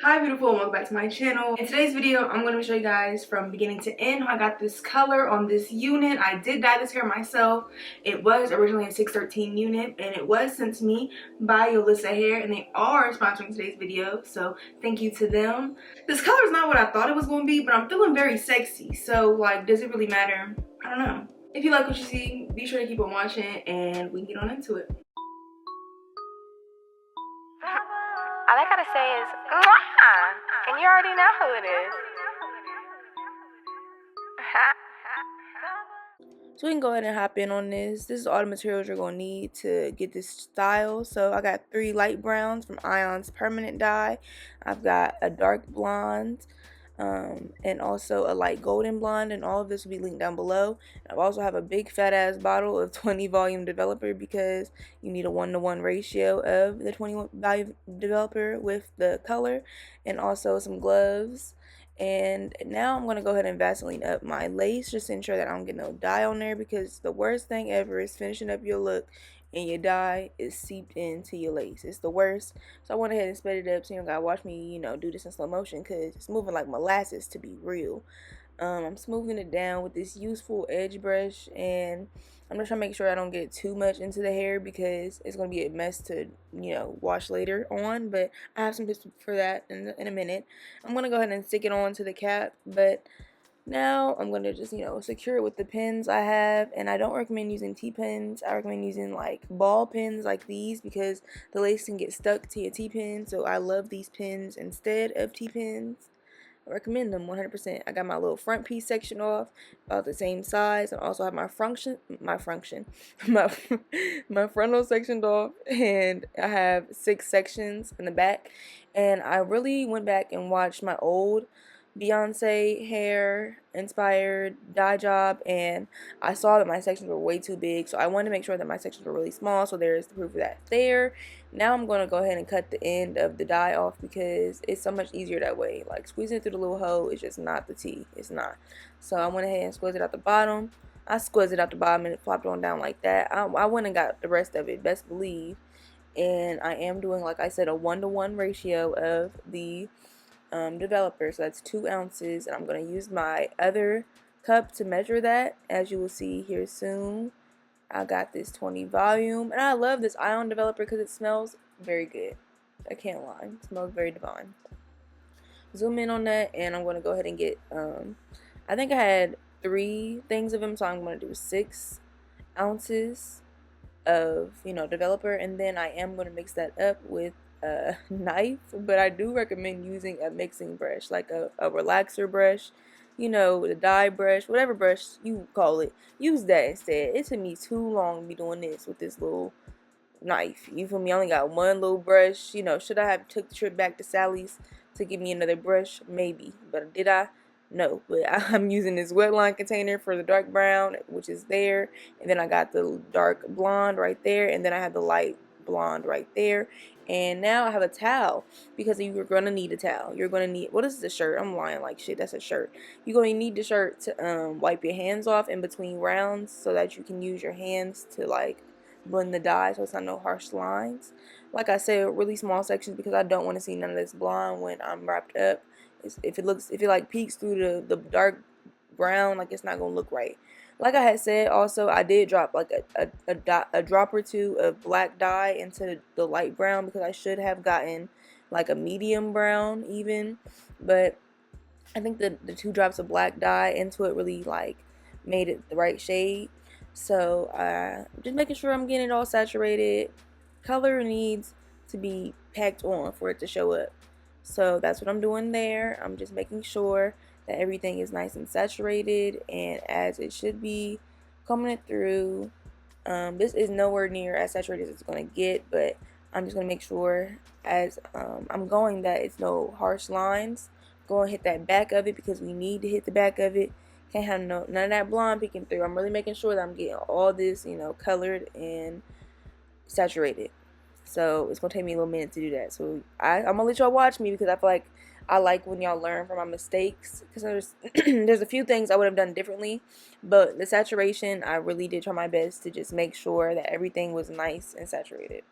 Hi beautiful, and welcome back to my channel. In today's video, I'm going to show you guys from beginning to end how I got this color on this unit. I did dye this hair myself. It was originally a 613 unit, and it was sent to me by Yolissa Hair, and they are sponsoring today's video, so thank you to them. This color is not what I thought it was going to be, but I'm feeling very sexy, so like, does it really matter? I don't know. If you like what you see, be sure to keep on watching, and we can get on into it. All I gotta say is, mwah! And you already know who it is. So we can go ahead and hop in on this. This is all the materials you're going to need to get this style. So I got 3 light browns from Ion's Permanent Dye. I've got a dark blonde and also a light golden blonde, and all of this will be linked down below. I also have a big fat ass bottle of 20 volume developer because you need a 1-to-1 ratio of the 20 volume developer with the color, and also some gloves. And now I'm going to go ahead and Vaseline up my lace just to ensure that I don't get no dye on there, because the worst thing ever is finishing up your look and your dye is seeped into your lace. It's the worst. So I went ahead and sped it up so you don't gotta watch me, do this in slow motion, because it's moving like molasses, to be real. I'm smoothing it down with this useful edge brush, and I'm just trying to make sure I don't get too much into the hair because it's going to be a mess to, wash later on. But I have some tips for that in a minute. I'm going to go ahead and stick it on to the cap, but now I'm going to just, secure it with the pins I have. And I don't recommend using T-pins. I recommend using like ball pins like these because the lace can get stuck to your T-pin. So I love these pins instead of T-pins. I recommend them 100%. I got my little front piece section off, about the same size, and also have my my frontal sectioned off, and I have 6 sections in the back. And I really went back and watched my old Beyonce hair inspired dye job, and I saw that my sections were way too big, so I wanted to make sure that my sections were really small. So there's the proof of that there. Now I'm going to go ahead and cut the end of the dye off because it's so much easier that way. Like squeezing it through the little hole is just not the tea. It's not. So I went ahead and squeezed it out the bottom. I squeezed it out the bottom and it flopped on down like that. I went and got the rest of it, best believe. And I am doing, like I said, a 1-to-1 ratio of the developer. So that's 2 ounces. And I'm going to use my other cup to measure that, as you will see here soon. I got this 20 volume, and I love this ion developer because it smells very good. I can't lie, it smells very divine. Zoom in on that, and I'm going to go ahead and get, I think I had 3 things of them, so I'm going to do 6 ounces of, developer, and then I am going to mix that up with a knife, but I do recommend using a mixing brush, like a relaxer brush. The dye brush, whatever brush you call it, use that instead. It took me too long to be doing this with this little knife. You feel me? I only got one little brush. Should I have took the trip back to Sally's to give me another brush? Maybe. But did I? No. But I'm using this wet line container for the dark brown, which is there. And then I got the dark blonde right there. And then I have the light blonde right there. And now I have a towel, because you're going to need a towel. You're going to need, what is this shirt? I'm lying like shit. That's a shirt. You're going to need the shirt to wipe your hands off in between rounds so that you can use your hands to like blend the dye so it's not no harsh lines. Like I said, really small sections because I don't want to see none of this blonde when I'm wrapped up. If it like peeks through the dark brown, like it's not going to look right. Like I had said, also, I did drop like a drop or 2 of black dye into the light brown because I should have gotten like a medium brown even. But I think the 2 drops of black dye into it really like made it the right shade. So just making sure I'm getting it all saturated. Color needs to be packed on for it to show up. So that's what I'm doing there. I'm just making sure that everything is nice and saturated and as it should be, combing it through. This is nowhere near as saturated as it's going to get, but I'm just going to make sure as I'm going that it's no harsh lines. Go and hit that back of it because we need to hit the back of it. Can't have none of that blonde peeking through. I'm really making sure that I'm getting all this, colored and saturated. So it's going to take me a little minute to do that. So I'm going to let y'all watch me because I feel like I like when y'all learn from my mistakes, because there's a few things I would have done differently, but the saturation, I really did try my best to just make sure that everything was nice and saturated.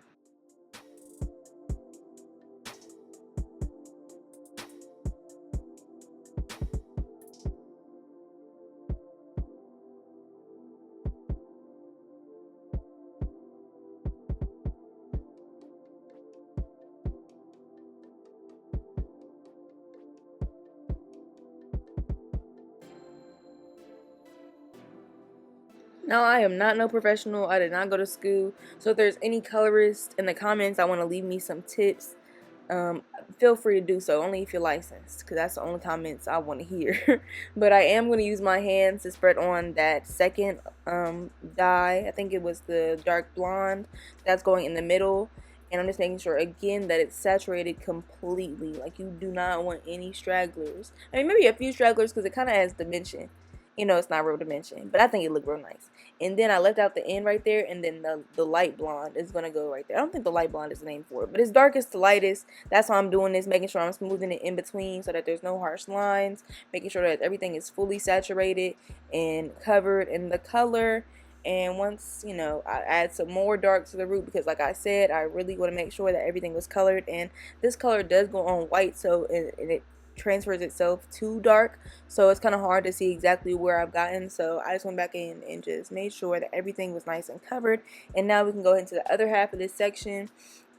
Now, I am not no professional. I did not go to school. So if there's any colorist in the comments, I want to leave me some tips. Feel free to do so, only if you're licensed, because that's the only comments I want to hear. But I am going to use my hands to spread on that second dye. I think it was the dark blonde that's going in the middle. And I'm just making sure, again, that it's saturated completely. Like, you do not want any stragglers. I mean, maybe a few stragglers, because it kind of adds dimension. You know, it's not real dimension, but I think it looked real nice. And then I left out the end right there, and then the light blonde is going to go right there. I don't think the light blonde is the name for it, but it's darkest to lightest. That's why I'm doing this, making sure I'm smoothing it in between so that there's no harsh lines, making sure that everything is fully saturated and covered in the color. And once, you know, I add some more dark to the root, because like I said, I really want to make sure that everything was colored. And this color does go on white, so it transfers itself to dark, so it's kind of hard to see exactly where I've gotten. So I just went back in and just made sure that everything was nice and covered. And now we can go into the other half of this section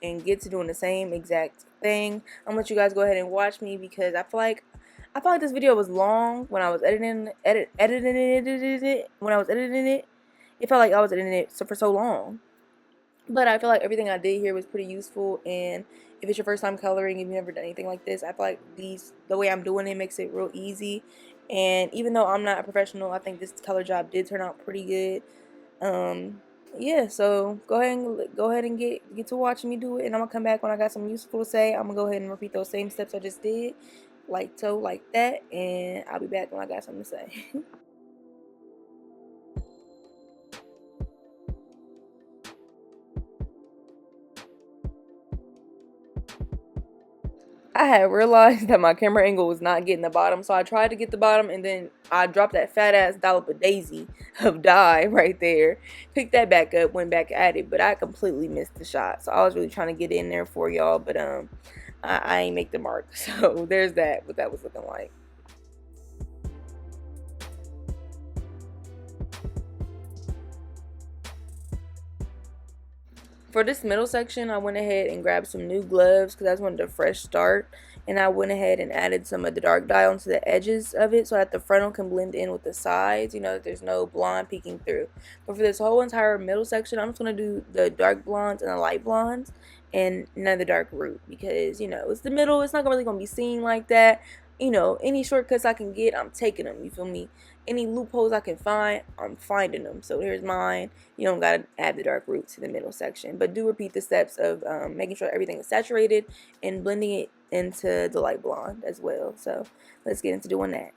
and get to doing the same exact thing. I'm gonna let you guys go ahead and watch me, because I feel like this video was long when I was editing it. When I was editing it, it felt like I was editing it for so long. But I feel like everything I did here was pretty useful. And if it's your first time coloring, if you've never done anything like this, I feel like the way I'm doing it makes it real easy. And even though I'm not a professional, I think this color job did turn out pretty good. Yeah, so go ahead and get to watching me do it. And I'm gonna come back when I got something useful to say. I'm gonna go ahead and repeat those same steps I just did, like so, like that, and I'll be back when I got something to say. I had realized that my camera angle was not getting the bottom, so I tried to get the bottom, and then I dropped that fat ass dollop of daisy of dye right there. Picked that back up, went back at it, but I completely missed the shot. So I was really trying to get in there for y'all, but I ain't make the mark. So there's that, what that was looking like. For this middle section, I went ahead and grabbed some new gloves, because I just wanted a fresh start. And I went ahead and added some of the dark dye onto the edges of it, so that the frontal can blend in with the sides, you know, that there's no blonde peeking through. But for this whole entire middle section, I'm just going to do the dark blondes and the light blondes, and none of the dark root, because, you know, it's the middle. It's not really going to be seen like that. You know, any shortcuts I can get, I'm taking them, you feel me? Any loopholes I can find, I'm finding them. So here's mine. You don't gotta add the dark root to the middle section, but do repeat the steps of making sure everything is saturated and blending it into the light blonde as well. So let's get into doing that.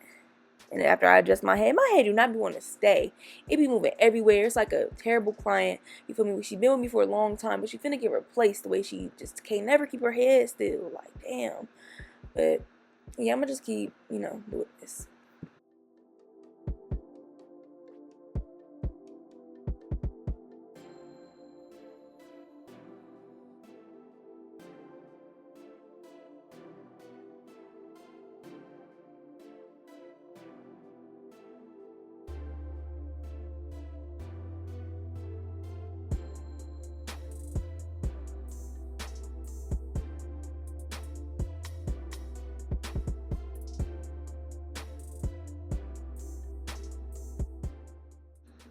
And after I adjust my head do not be wanting to stay. It be moving everywhere. It's like a terrible client. You feel me? She been with me for a long time, but she finna get replaced the way she just can't never keep her head still. Like, damn. But yeah, I'm gonna just keep, you know, doing this.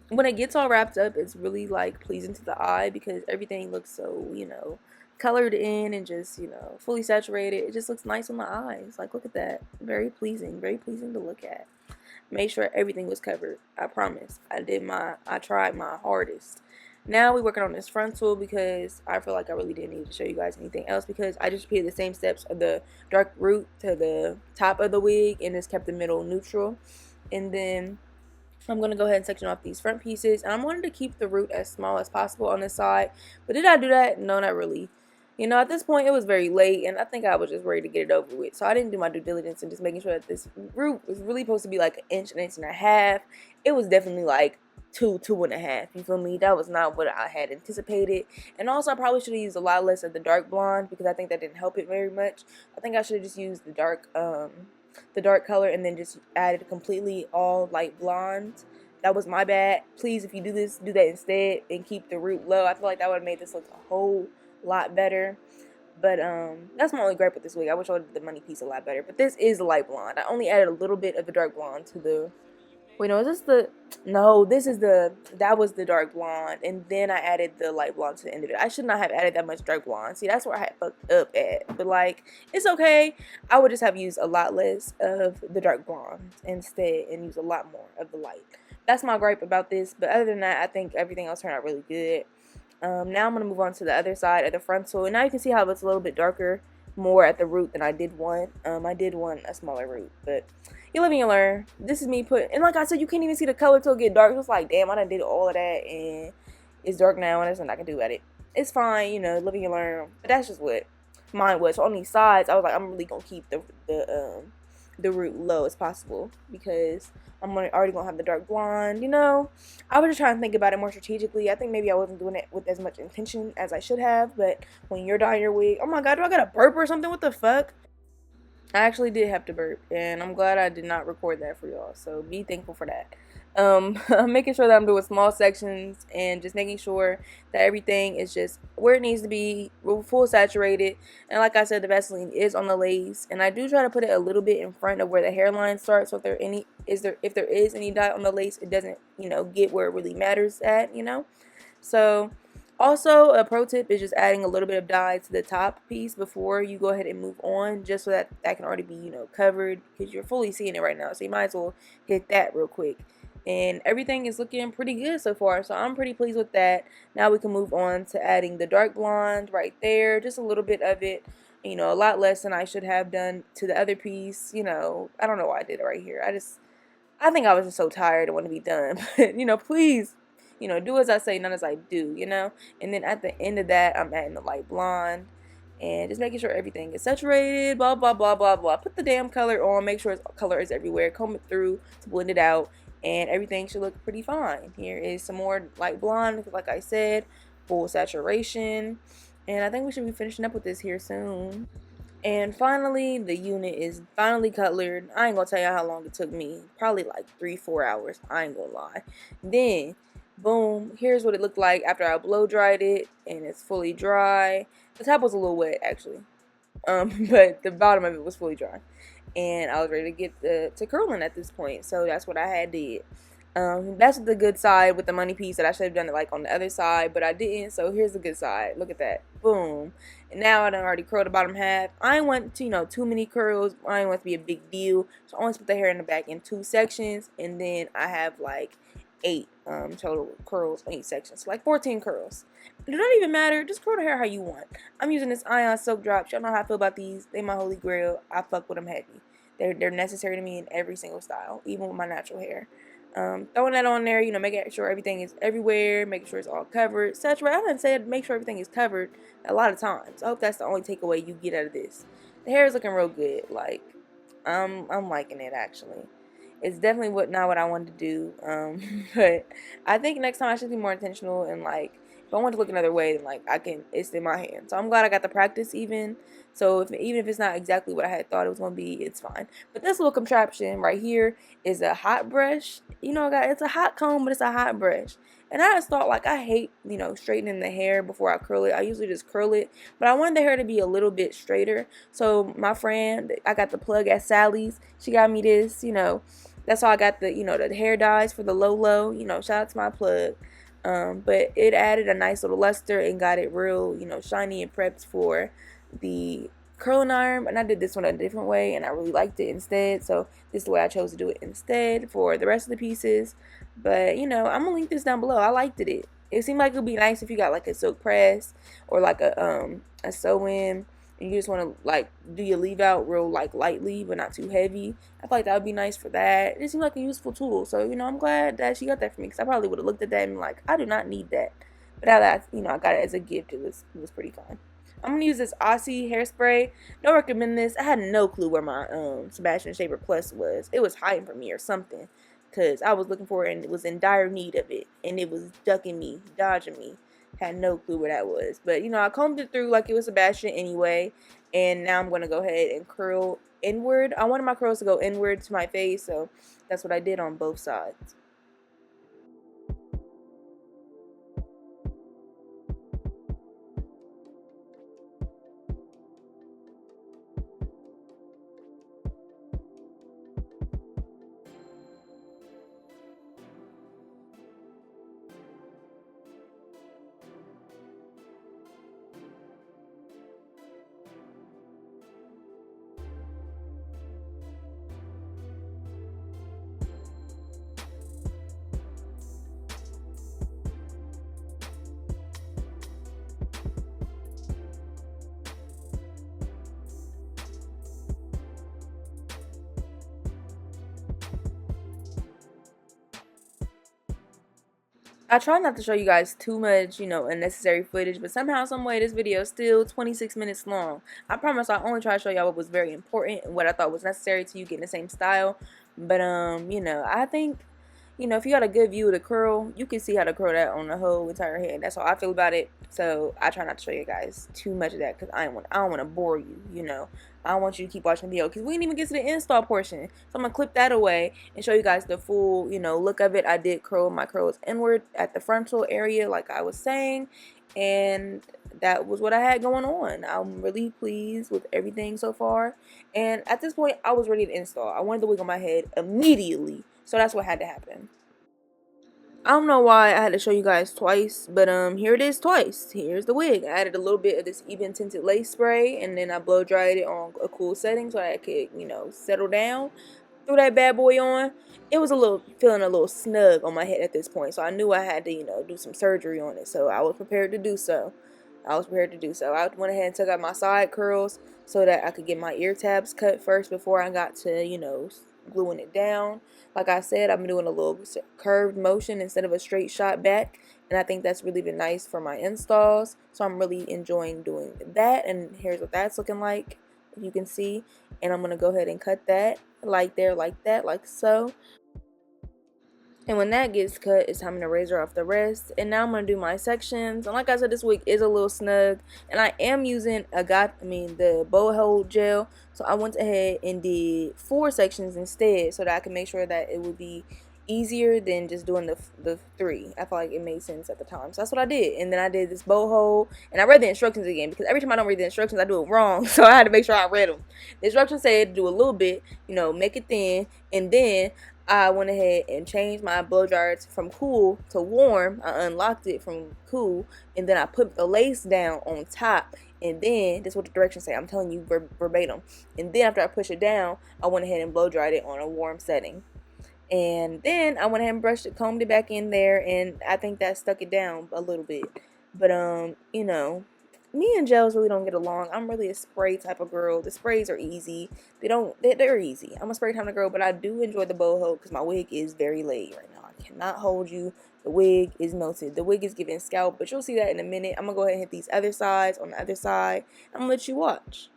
When it gets all wrapped up, it's really like pleasing to the eye, because everything looks so, you know, colored in and just, you know, fully saturated. It just looks nice on the eyes. Like, look at that. Very pleasing to look at. Made sure everything was covered. I promise. I tried my hardest. Now we're working on this frontal, because I feel like I really didn't need to show you guys anything else, because I just repeated the same steps of the dark root to the top of the wig and just kept the middle neutral. And then I'm going to go ahead and section off these front pieces. And I wanted to keep the root as small as possible on this side. But did I do that? No, not really. You know, at this point, it was very late, and I think I was just ready to get it over with. So I didn't do my due diligence and just making sure that this root was really supposed to be like an inch and a half. It was definitely like 2.5. You feel me? That was not what I had anticipated. And also, I probably should have used a lot less of the dark blonde, because I think that didn't help it very much. I think I should have just used the dark color and then just added completely all light blonde. That was my bad. Please, if you do this, do that instead and keep the root low. I feel like that would have made this look a whole lot better. But that's my only gripe with this wig. I wish I would have did the money piece a lot better. But this is a light blonde. I only added a little bit of the dark blonde to Wait, no, is this this is that was the dark blonde, and then I added the light blonde to the end of it. I should not have added that much dark blonde. See, that's where I had fucked up at. But like, it's okay. I would just have used a lot less of the dark blonde instead and use a lot more of the light. That's my gripe about this. But other than that, I think everything else turned out really good. Now I'm going to move on to the other side of the frontal. And now you can see how it's a little bit darker, more at the root than I did want. I did want a smaller root, but you live and you learn. This is me and like I said, you can't even see the color till it get dark. So it's like, damn, I done did all of that and it's dark now and there's nothing I can do about it. It's fine, live and you learn. But that's just what mine was. So on these sides, I was like, I'm really going to keep the root low as possible because I'm already gonna have the dark blonde. I was just trying to think about it more strategically. I think maybe I wasn't doing it with as much intention as I should have. But when you're dyeing your wig, oh my god, do I got a burp or something? What the fuck? I actually did have to burp, and I'm glad I did not record that for y'all. So be thankful for that. I'm making sure that I'm doing small sections and just making sure that everything is just where it needs to be, full saturated. And like I said, the Vaseline is on the lace, and I do try to put it a little bit in front of where the hairline starts. So if there is any dye on the lace, it doesn't get where it really matters at. So also, a pro tip is just adding a little bit of dye to the top piece before you go ahead and move on, just so that can already be, covered, because you're fully seeing it right now. So you might as well hit that real quick. And everything is looking pretty good so far, so I'm pretty pleased with that. Now we can move on to adding the dark blonde right there, just a little bit of it, a lot less than I should have done to the other piece. I don't know why I did it right here. I think I was just so tired and want to be done. But, please, do as I say, not as I do. And then at the end of that, I'm adding the light blonde and just making sure everything is saturated, blah, blah, blah, blah, blah. Put the damn color on, make sure its color is everywhere, comb it through to blend it out, and everything should look pretty fine. Here is some more light blonde, like I said, full saturation. And I think we should be finishing up with this here soon. And finally, the unit is finally colored. I ain't gonna tell you how long it took me. Probably like 3-4 hours. I ain't gonna lie. Then, boom, here's what it looked like after I blow dried it and it's fully dry. The top was a little wet actually. But the bottom of it was fully dry. And I was ready to get to curling at this point. So that's what I had did. That's the good side with the money piece that I should have done it like on the other side, but I didn't. So here's the good side. Look at that. Boom. And now I done already curled the bottom half. I ain't want to, too many curls. I ain't want it to be a big deal. So I always put the hair in the back in 2 sections, and then I have like 8 total curls in each section. So like 14 curls. It doesn't even matter. Just curl the hair how you want. I'm using this ion soap drops. Y'all know how I feel about these. They my holy grail. I fuck with them heavy. They're necessary to me in every single style, even with my natural hair. Throwing that on there, making sure everything is everywhere, making sure it's all covered. Saturate. I didn't say make sure everything is covered a lot of times. I hope that's the only takeaway you get out of this. The hair is looking real good. Like, I'm liking it actually. It's definitely not what I wanted to do. But I think next time I should be more intentional and like, if I want to look another way, then like it's in my hand. So I'm glad I got the practice even. So even if it's not exactly what I had thought it was gonna be, it's fine. But this little contraption right here is a hot brush. Guys, it's a hot comb, but it's a hot brush. And I just thought, like, I hate, straightening the hair before I curl it. I usually just curl it. But I wanted the hair to be a little bit straighter. So my friend, I got the plug at Sally's. She got me this. That's how I got the hair dyes for the low. Shout out to my plug. But it added a nice little luster and got it real, shiny and prepped for the curling iron. And I did this one a different way, and I really liked it instead. So this is the way I chose to do it instead for the rest of the pieces. But I'm gonna link this down below. I liked it. It seemed like it would be nice if you got like a silk press or like a sew-in, and you just want to like do your leave out real like lightly but not too heavy. I feel like that would be nice for that. It seemed like a useful tool. So I'm glad that she got that for me, because I probably would have looked at that and been like, I do not need that. But now that I got it as a gift, it was pretty fun. I'm gonna use this Aussie Hairspray. Don't recommend this. I had no clue where my Sebastian Shaver Plus was. It was hiding from me or something, because I was looking for it and it was in dire need of it, and it was ducking me, dodging me. Had no clue where that was. But I combed it through like it was Sebastian anyway, and now I'm gonna go ahead and curl inward. I wanted my curls to go inward to my face, so that's what I did on both sides. I try not to show you guys too much, unnecessary footage, but somehow, some way, this video is still 26 minutes long. I promise I only try to show y'all what was very important and what I thought was necessary to you getting the same style. But, I think, if you got a good view of the curl, you can see how to curl that on the whole entire head. That's how I feel about it. So I try not to show you guys too much of that because I don't want to bore you, I don't want you to keep watching the video because we didn't even get to the install portion. So I'm going to clip that away and show you guys the full, look of it. I did curl my curls inward at the frontal area like I was saying. And that was what I had going on. I'm really pleased with everything so far. And at this point, I was ready to install. I wanted the wig on my head immediately. So that's what had to happen. I don't know why I had to show you guys twice, but here it is twice. Here's the wig. I added a little bit of this even tinted lace spray, and then I blow dried it on a cool setting so I could, settle down. Threw that bad boy on. It was feeling a little snug on my head at this point, so I knew I had to, do some surgery on it. So I was prepared to do so. I went ahead and took out my side curls so that I could get my ear tabs cut first before I got to, gluing it down. Like I said, I've been doing a little curved motion instead of a straight shot back, and I think that's really been nice for my installs. So I'm really enjoying doing that, and here's what that's looking like, if you can see. And I'm gonna go ahead and cut that like that, like so. And when that gets cut, it's time to razor off the rest. And now I'm going to do my sections. And like I said, this wig is a little snug. And I am using the bow hold gel. So I went ahead and did 4 sections instead so that I can make sure that it would be easier than just doing the 3. I felt like it made sense at the time. So that's what I did. And then I did this bow hold. And I read the instructions again because every time I don't read the instructions, I do it wrong. So I had to make sure I read them. The instructions said do a little bit, make it thin. And then I went ahead and changed my blow dryer from cool to warm. I unlocked it from cool, and then I put the lace down on top. And then, this is what the directions say. I'm telling you verbatim. And then after I push it down, I went ahead and blow dried it on a warm setting. And then I went ahead and brushed it, combed it back in there, and I think that stuck it down a little bit. But, me and gels really don't get along. I'm really a spray type of girl. The sprays are easy. They're easy. I'm a spray kind of girl, but I do enjoy the bow hold because my wig is very laid right now. I cannot hold you. The wig is melted. The wig is giving scalp, but you'll see that in a minute. I'm going to go ahead and hit these other sides on the other side. I'm going to let you watch.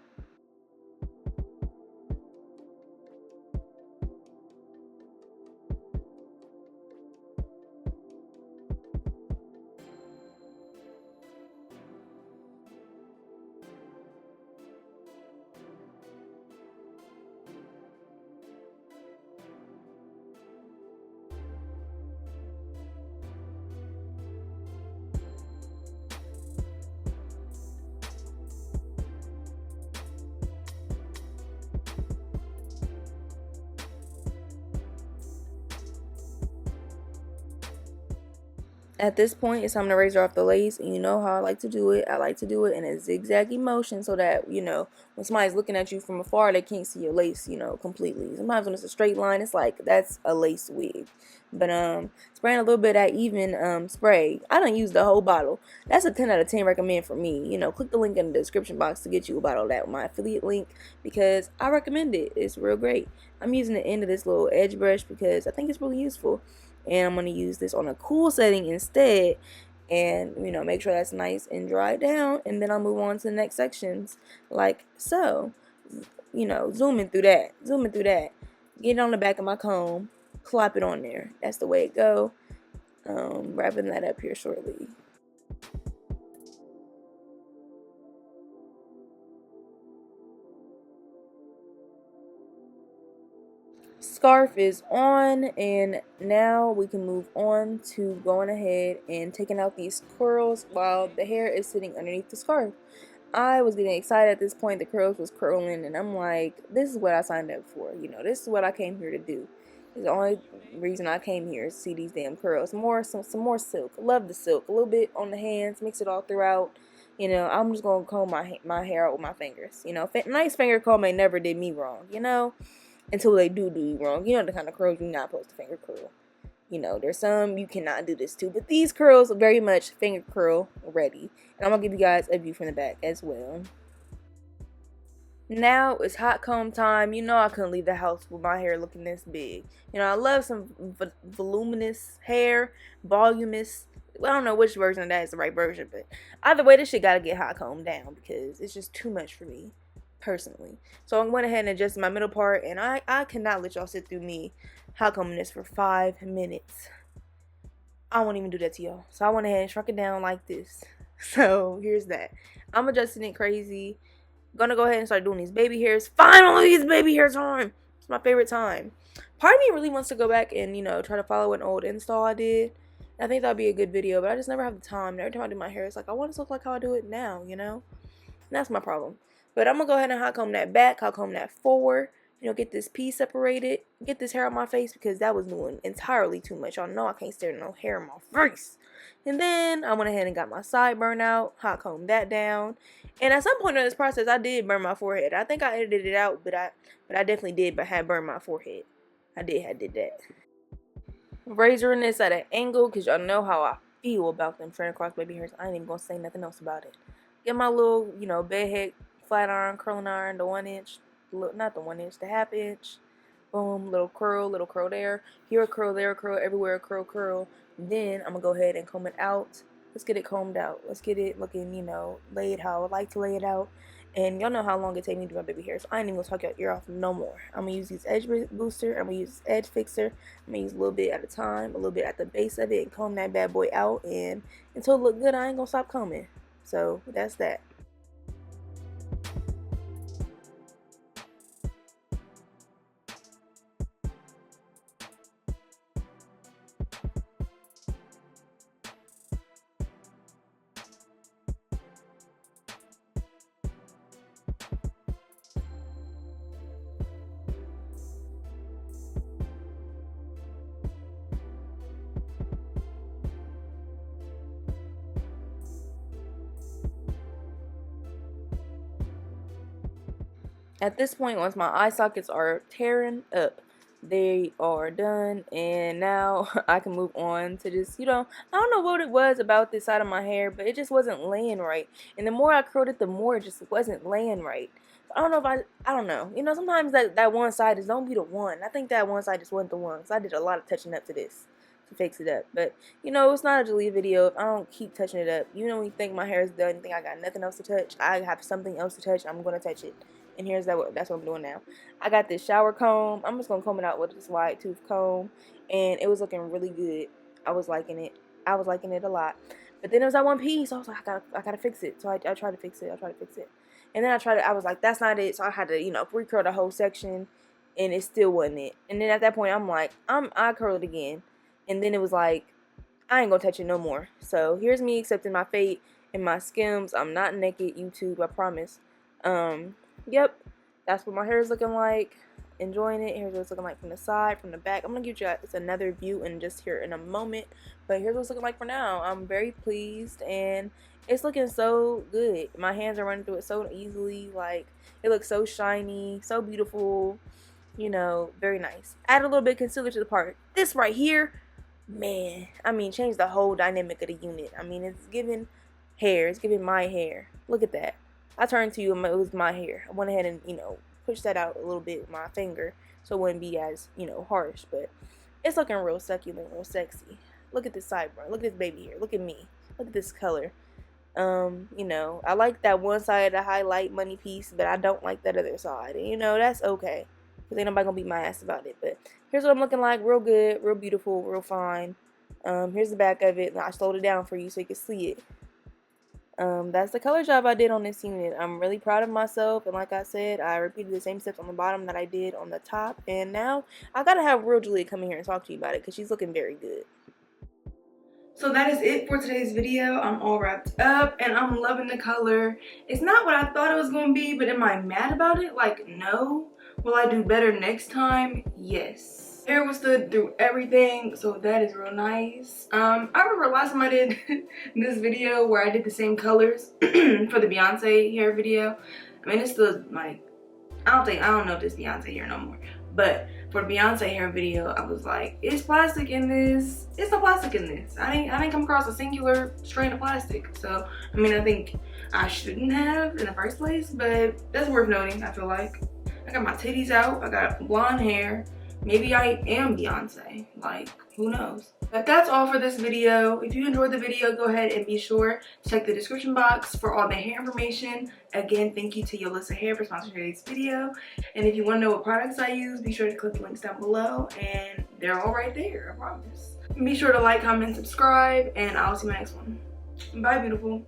At this point, it's time to razor off the lace, and you know how I like to do it. I like to do it in a zigzaggy motion so that, when somebody's looking at you from afar, they can't see your lace, completely. Sometimes when it's a straight line, it's like, that's a lace wig. But, spraying a little bit of that even, spray. I don't use the whole bottle. That's a 10 out of 10 recommend for me. Click the link in the description box to get you a bottle of that with my affiliate link because I recommend it. It's real great. I'm using the end of this little edge brush because I think it's really useful. And I'm going to use this on a cool setting instead and, make sure that's nice and dried down. And then I'll move on to the next sections like so. Zooming through that. Get it on the back of my comb. Plop it on there. That's the way it go. Wrapping that up here shortly. Scarf is on, and now we can move on to going ahead and taking out these curls while the hair is sitting underneath the scarf. I was getting excited at this point. The curls was curling, and I'm like, this is what I signed up for. This is what I came here to do. It's the only reason I came here is to see these damn curls. Some more silk. Love the silk. A little bit on the hands. Mix it all throughout. I'm just gonna comb my hair out with my fingers. Nice finger comb ain't never did me wrong. Until they do you wrong. The kind of curls you're not supposed to finger curl. There's some you cannot do this to. But these curls are very much finger curl ready. And I'm going to give you guys a view from the back as well. Now it's hot comb time. You know I couldn't leave the house with my hair looking this big. You know, I love some voluminous hair, voluminous. I don't know which version of that is the right version, but either way, this shit gotta get hot combed down because it's just too much for me, personally. So I went ahead and adjusted my middle part, and I cannot let y'all sit through me hot combing this for 5 minutes. I won't even do that to y'all. So I went ahead and shrunk it down like this. So here's that. I'm adjusting it crazy. Gonna go ahead and start doing these baby hairs. Finally, it's baby hair time. It's my favorite time. Part of me really wants to go back and, you know, try to follow an old install I did. I think that'd be a good video, but I just never have the time. And every time I do my hair, it's like I want it to look like how I do it now, you know? And that's my problem. But I'm gonna go ahead and hot comb that back, hot comb that forward. You know, get this piece separated, get this hair out my face because that was doing entirely too much. Y'all know I can't stare at no hair in my face. And then I went ahead and got my sideburn out, hot combed that down. And at some point in this process, I did burn my forehead. I think I edited it out, but I definitely did, but had burned my forehead. I did that. Razoring this at an angle because y'all know how I feel about them straight across baby hairs. I ain't even gonna say nothing else about it. Get my little, you know, bed head flat iron, curling iron, the 1 inch. Not the 1 inch, the ½ inch. Boom, little curl there. Here a curl, there a curl, everywhere a curl. Then I'm gonna go ahead and comb it out. Let's get it combed out. Let's get it looking, you know, laid how I would like to lay it out. And y'all know how long it takes me to do my baby hair, so I ain't even gonna talk your ear off no more. I'm gonna use this edge booster. I'm gonna use this edge fixer. I'm gonna use a little bit at a time, a little bit at the base of it, and comb that bad boy out. And until it look good, I ain't gonna stop combing. So that's that. At this point, once my eye sockets are tearing up, they are done, and now I can move on to just, you know, I don't know what it was about this side of my hair, but it just wasn't laying right. And the more I curled it, the more it just wasn't laying right. I don't know if I don't know. You know, sometimes that one side just don't be the one. I think that one side just wasn't the one, because I did a lot of touching up to this to fix it up. But, you know, it's not a JaLeah video if I don't keep touching it up. You know, when you think my hair is done, you think I got nothing else to touch, I have something else to touch, I'm going to touch it. And that's what I'm doing now. I got this shower comb. I'm just going to comb it out with this wide tooth comb. And it was looking really good. I was liking it. I was liking it a lot. But then it was that one piece. I was like, I gotta fix it. So I tried to fix it. And then I was like, that's not it. So I had to, you know, recurl the whole section. And it still wasn't it. And then at that point, I'm like, I curl it again. And then it was like, I ain't gonna touch it no more. So here's me accepting my fate and my skims. I'm not naked, YouTube, I promise. Yep, that's what my hair is looking like. Enjoying it. Here's what it's looking like from the side, from the back. I'm gonna give you guys another view in just here in a moment, but here's what it's looking like for now. I'm very pleased, and it's looking so good. My hands are running through it so easily. Like, it looks so shiny, so beautiful, you know, very nice. Add a little bit of concealer to the part. This right here, man, I mean, change the whole dynamic of the unit. I mean, it's giving hair. It's giving my hair. Look at that. I turned to you and it was my hair. I went ahead and, you know, pushed that out a little bit with my finger so it wouldn't be as, you know, harsh. But it's looking real succulent, real sexy. Look at this sideburn. Look at this baby hair. Look at me. Look at this color. You know, I like that one side of the highlight money piece, but I don't like that other side. And, you know, that's okay. Because ain't nobody going to beat my ass about it. But here's what I'm looking like. Real good, real beautiful, real fine. Here's the back of it. I slowed it down for you so you can see it. That's the color job I did on this unit. I'm really proud of myself, and like I said, I repeated the same steps on the bottom that I did on the top, and now I gotta have real JaLeah come in here and talk to you about it because she's looking very good. So that is it for today's video. I'm all wrapped up and I'm loving the color. It's not what I thought it was going to be, but am I mad about it? Like, no. Will I do better next time? Yes. Hair withstood through everything, so that is real nice. I remember last time I did this video where I did the same colors for the Beyonce hair video. I mean, it's still like, I don't know if this Beyonce hair no more. But for the Beyonce hair video, I was like, is plastic in this? It's no plastic in this. I didn't come across a singular strand of plastic. So, I mean, I think I shouldn't have in the first place, but that's worth noting, I feel like. I got my titties out, I got blonde hair. Maybe I am Beyonce, like, who knows? But that's all for this video. If you enjoyed the video, go ahead and be sure to check the description box for all the hair information. Again, thank you to Yolissa Hair for sponsoring today's video. And if you want to know what products I use, be sure to click the links down below, and they're all right there, I promise. Be sure to like, comment, subscribe, and I'll see you in my next one. Bye, beautiful.